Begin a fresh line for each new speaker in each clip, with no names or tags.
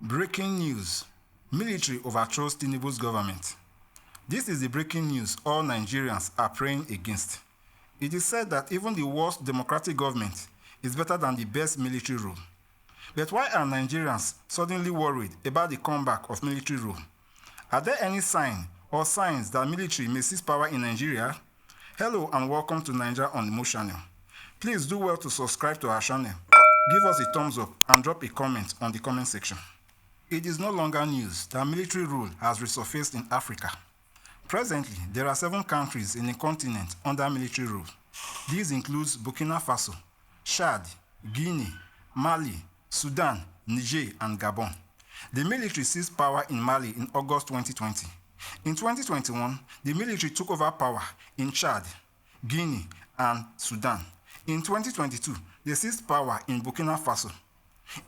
Breaking news. Military overthrows Tinubu's government. This is the breaking news all Nigerians are praying against. It is said that even the worst democratic government is better than the best military rule. But why are Nigerians suddenly worried about the comeback of military rule? Are there any signs that military may seize power in Nigeria? Hello and welcome to Nigeria on the Move channel. Please do well to subscribe to our channel, give us a thumbs up and drop a comment on the comment section. It is no longer news that military rule has resurfaced in Africa. Presently, there are 7 countries in the continent under military rule. These include Burkina Faso, Chad, Guinea, Mali, Sudan, Niger, and Gabon. The military seized power in Mali in August 2020. In 2021, the military took over power in Chad, Guinea, and Sudan. In 2022, they seized power in Burkina Faso.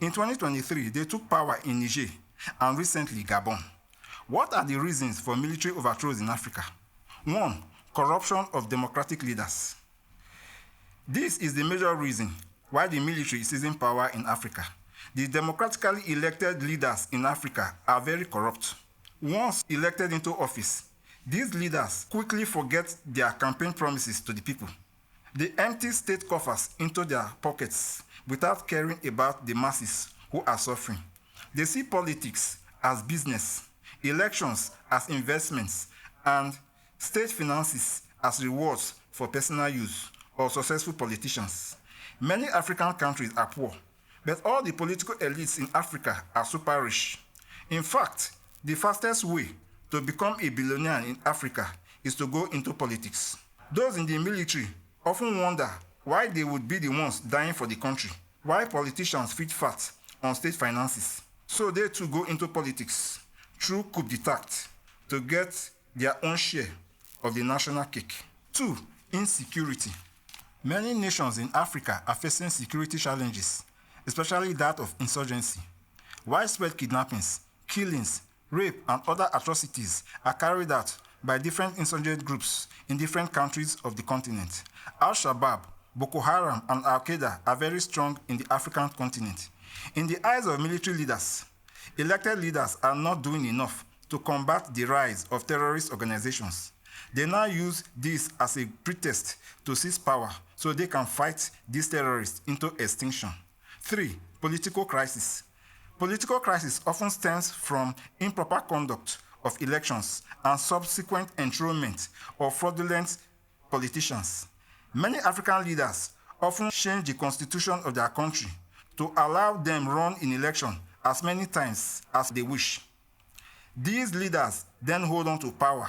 In 2023, they took power in Niger and recently Gabon. What are the reasons for military overthrows in Africa? 1. Corruption of democratic leaders. This is the major reason why the military is seizing power in Africa. The democratically elected leaders in Africa are very corrupt. Once elected into office, these leaders quickly forget their campaign promises to the people. They empty state coffers into their pockets without caring about the masses who are suffering. They see politics as business, elections as investments, and state finances as rewards for personal use or successful politicians. Many African countries are poor, but all the political elites in Africa are super rich. In fact, the fastest way to become a billionaire in Africa is to go into politics. Those in the military often wonder why they would be the ones dying for the country, why politicians feed fat on state finances. So they too go into politics through coup d'etat to get their own share of the national cake. 2. Insecurity. Many nations in Africa are facing security challenges, especially that of insurgency. Widespread kidnappings, killings, rape, and other atrocities are carried out by different insurgent groups in different countries of the continent. Al-Shabaab, Boko Haram, and Al-Qaeda are very strong in the African continent. In the eyes of military leaders, elected leaders are not doing enough to combat the rise of terrorist organizations. They now use this as a pretext to seize power so they can fight these terrorists into extinction. 3. Political crisis. Political crisis often stems from improper conduct of elections and subsequent enthronement of fraudulent politicians. Many African leaders often change the constitution of their country to allow them run in election as many times as they wish. These leaders then hold on to power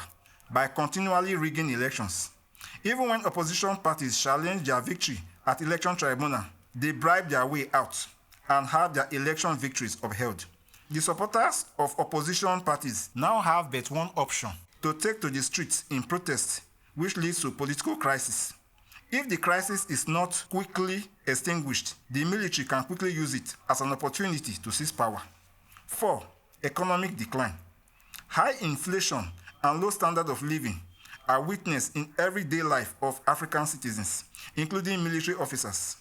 by continually rigging elections. Even when opposition parties challenge their victory at election tribunal, they bribe their way out and have their election victories upheld. The supporters of opposition parties now have but one option: to take to the streets in protest, which leads to political crisis. If the crisis is not quickly extinguished, the military can quickly use it as an opportunity to seize power. 4. Economic decline. High inflation and low standard of living are witnessed in everyday life of African citizens, including military officers.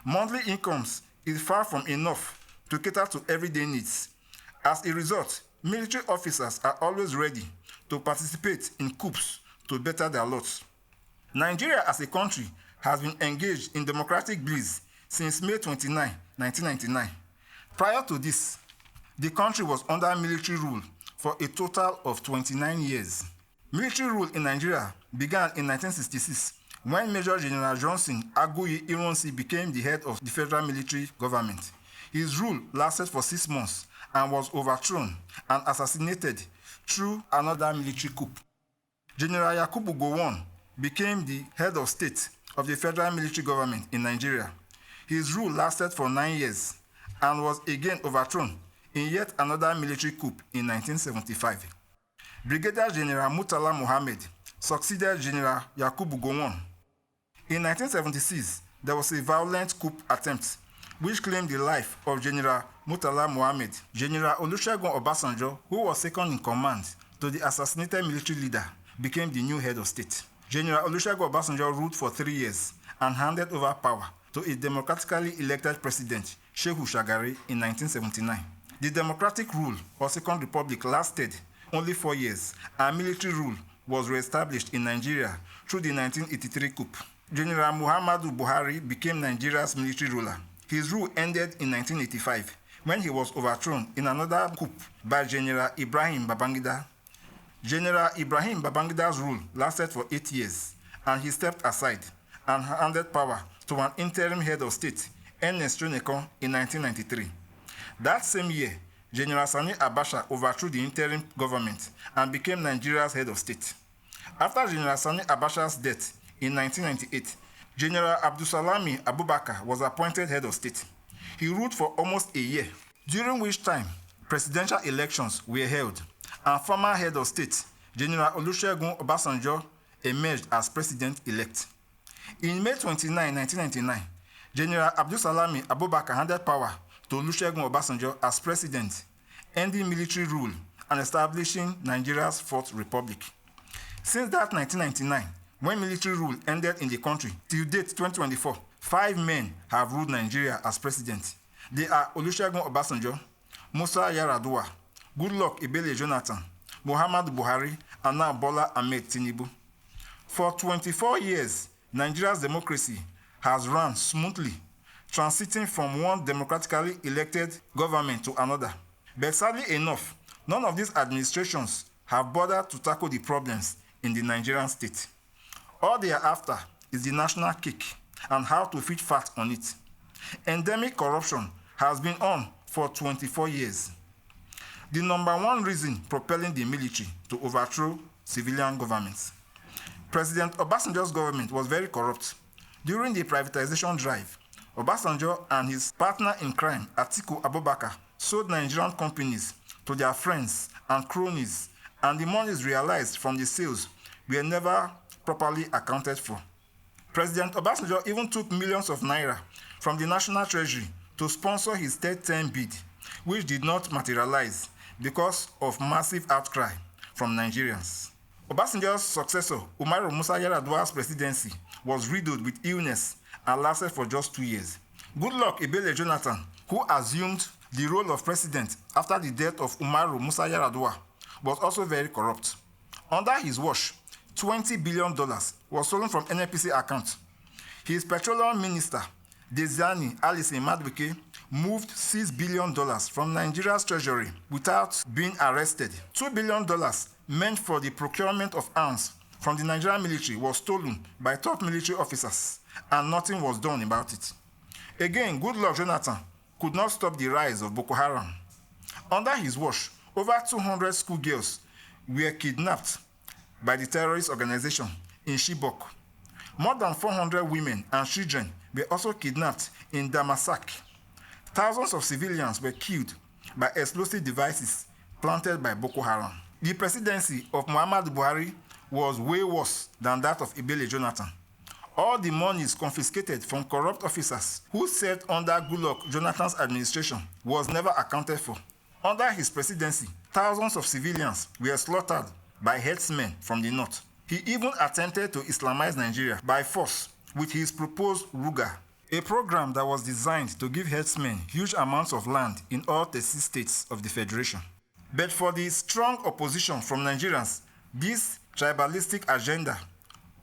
Monthly incomes is far from enough to cater to everyday needs. As a result, military officers are always ready to participate in coups to better their lot. Nigeria as a country has been engaged in democratic bliss since May 29, 1999. Prior to this, the country was under military rule for a total of 29 years. Military rule in Nigeria began in 1966 when Major General Johnson Aguiyi Ironsi became the head of the federal military government. His rule lasted for 6 months and was overthrown and assassinated through another military coup. General Yakubu Gowon became the head of state of the federal military government in Nigeria. His rule lasted for 9 years and was again overthrown in yet another military coup in 1975. Brigadier General Murtala Mohammed succeeded General Yakubu Gowon. In 1976, there was a violent coup attempt which claimed the life of General Murtala Mohammed. General Olusegun Obasanjo, who was second in command to the assassinated military leader, became the new head of state. General Olusegun Obasanjo ruled for 3 years and handed over power to a democratically elected president, Shehu Shagari, in 1979. The democratic rule or Second Republic lasted only 4 years, and military rule was re-established in Nigeria through the 1983 coup. General Muhammadu Buhari became Nigeria's military ruler. His rule ended in 1985 when he was overthrown in another coup by General Ibrahim Babangida. General Ibrahim Babangida's rule lasted for 8 years, and he stepped aside and handed power to an interim head of state, Ernest Shonekan, in 1993. That same year, General Sani Abacha overthrew the interim government and became Nigeria's head of state. After General Sani Abacha's death in 1998, General Abdulsalami Abubakar was appointed head of state. He ruled for almost a year, during which time presidential elections were held, and former head of state, General Olusegun Obasanjo, emerged as president-elect. In May 29, 1999, General Abdulsalami Abubakar handed power to Olusegun Obasanjo as president, ending military rule and establishing Nigeria's Fourth Republic. Since that 1999, when military rule ended in the country, till date 2024, 5 men have ruled Nigeria as president. They are Olusegun Obasanjo, Musa Yar'Adua, Goodluck Ebele Jonathan, Muhammadu Buhari, and now Bola Ahmed Tinubu. For 24 years, Nigeria's democracy has run smoothly, transiting from one democratically elected government to another. But sadly enough, none of these administrations have bothered to tackle the problems in the Nigerian state. All they are after is the national cake and how to feed fat on it. Endemic corruption has been on for 24 years. The number one reason propelling the military to overthrow civilian governments. President Obasanjo's government was very corrupt. During the privatization drive, Obasanjo and his partner in crime, Atiku Abubakar, sold Nigerian companies to their friends and cronies, and the monies realized from the sales were never properly accounted for. President Obasanjo even took millions of naira from the National Treasury to sponsor his third-term bid, which did not materialize because of massive outcry from Nigerians. Obasanjo's successor, Umaru Musa Yar'Adua's presidency, was riddled with illness and lasted for just 2 years. Goodluck Ebele Jonathan, who assumed the role of president after the death of Umaru Musa Yar'Adua, was also very corrupt. Under his watch, $20 billion was stolen from NNPC accounts. His petroleum minister, Dezani Alison Madueke, moved $6 billion from Nigeria's treasury without being arrested. $2 billion meant for the procurement of arms from the Nigerian military was stolen by top military officers, and nothing was done about it. Again, Goodluck Jonathan could not stop the rise of Boko Haram. Under his watch, over 200 schoolgirls were kidnapped by the terrorist organization in Chibok. More than 400 women and children were also kidnapped in Damasak. Thousands of civilians were killed by explosive devices planted by Boko Haram. The presidency of Muhammadu Buhari was way worse than that of Ebele Jonathan. All the monies confiscated from corrupt officers who served under Goodluck Jonathan's administration was never accounted for. Under his presidency, thousands of civilians were slaughtered by herdsmen from the north. He even attempted to Islamize Nigeria by force with his proposed Ruga, a program that was designed to give herdsmen huge amounts of land in all 36 states of the Federation. But for the strong opposition from Nigerians, this tribalistic agenda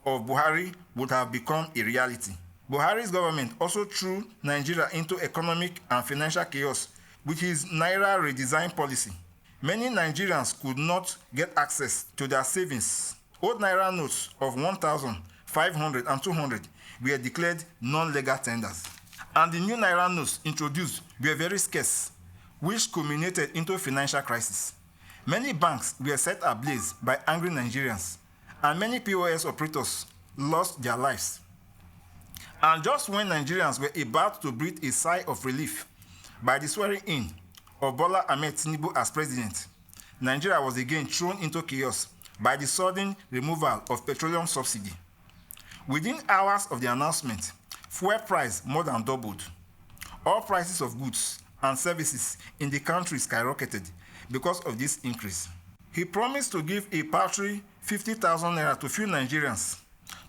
of Buhari would have become a reality. Buhari's government also threw Nigeria into economic and financial chaos with his Naira redesign policy. Many Nigerians could not get access to their savings. Old Naira notes of 1,000, 500, and 200 were declared non-legal tenders. And the new Naira notes introduced were very scarce, which culminated into a financial crisis. Many banks were set ablaze by angry Nigerians, and many POS operators lost their lives. And just when Nigerians were about to breathe a sigh of relief by the swearing-in of Bola Ahmed Tinubu as president, Nigeria was again thrown into chaos by the sudden removal of petroleum subsidy. Within hours of the announcement, fuel price more than doubled. All prices of goods and services in the country skyrocketed because of this increase. He promised to give a paltry 50,000 naira to few Nigerians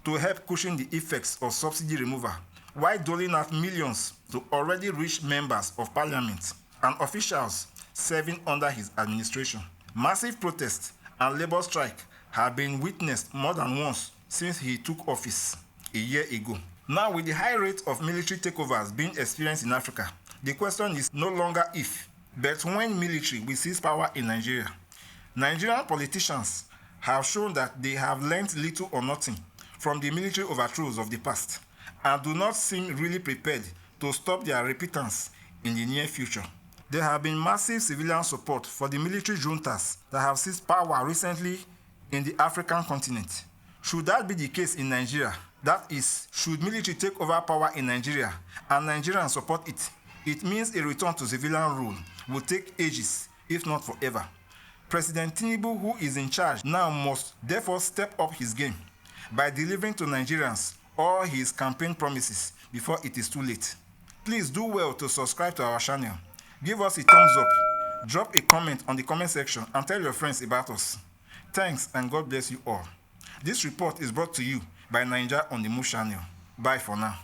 to help cushion the effects of subsidy removal, while doling out millions to already rich members of parliament and officials serving under his administration. Massive protests and labor strike have been witnessed more than once since he took office a year ago. Now, with the high rate of military takeovers being experienced in Africa, the question is no longer if, but when military will seize power in Nigeria. Nigerian politicians have shown that they have learned little or nothing from the military overthrows of the past and do not seem really prepared to stop their repeatance in the near future. There have been massive civilian support for the military juntas that have seized power recently in the African continent. Should that be the case in Nigeria, that is, should military take over power in Nigeria and Nigerians support it, it means a return to civilian rule will take ages, if not forever. President Tinubu, who is in charge now, must therefore step up his game by delivering to Nigerians all his campaign promises before it is too late. Please do well to subscribe to our channel. Give us a thumbs up, drop a comment on the comment section, and tell your friends about us. Thanks, and God bless you all. This report is brought to you by Naija on the Move channel. Bye for now.